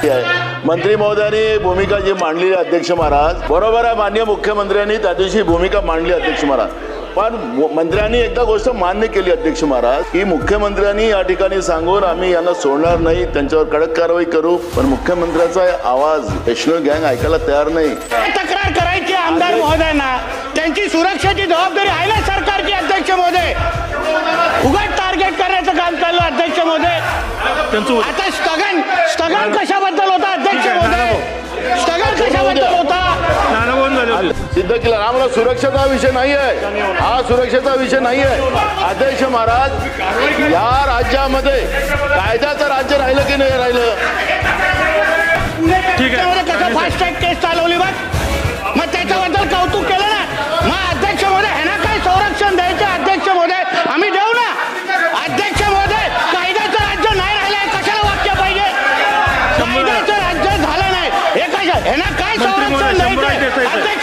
मंत्री महोदयांनी भूमिका जी मांडली अध्यक्ष महाराज बरोबर आहे. माननीय मुख्यमंत्र्यांनी त्या दिवशी भूमिका मांडली अध्यक्ष महाराज. पण मंत्र्यांनी एकदा गोष्ट मान्य केली अध्यक्ष महाराज की मुख्यमंत्र्यांनी या ठिकाणी सांगून आम्ही यांना सोडणार नाही, त्यांच्यावर कडक कारवाई करू. पण मुख्यमंत्र्याचा आवाज वैष्णव गँग ऐकायला तयार नाही. तक्रार करायची आमदार महोदयांना, त्यांची सुरक्षेची जबाबदारी आहे ना सरकारची अध्यक्ष महोदय. उगाच टार्गेट करण्याचं काम चाललं अध्यक्ष महोदय. आता स्थगन कशाबद्दल होता अध्यक्ष महोदय? स्थगन कशाबद्दल होता? सिद्ध केला. आम्हाला सुरक्षेचा विषय नाही आहे, हा सुरक्षेचा विषय नाही आहे अध्यक्ष महाराज. या राज्यामध्ये कायद्याचं राज्य राहिलं की नाही राहिलं? कसं फास्ट ट्रॅक केस चालवली बघ, मग त्याच्याबद्दल कौतुक केलं ना. मग अध्यक्ष महोदय ह्यांना काय संरक्षण द्यायचं अध्यक्ष महोदय? आम्ही देऊ ना अध्यक्ष महोदय. कायद्याचं राज्य नाही राहिलंय, कशाला वाक्य पाहिजे? कायद्याचं राज्य झालं नाही हे कशा ह्यांना काय संरक्षण द्यायचं अध्यक्ष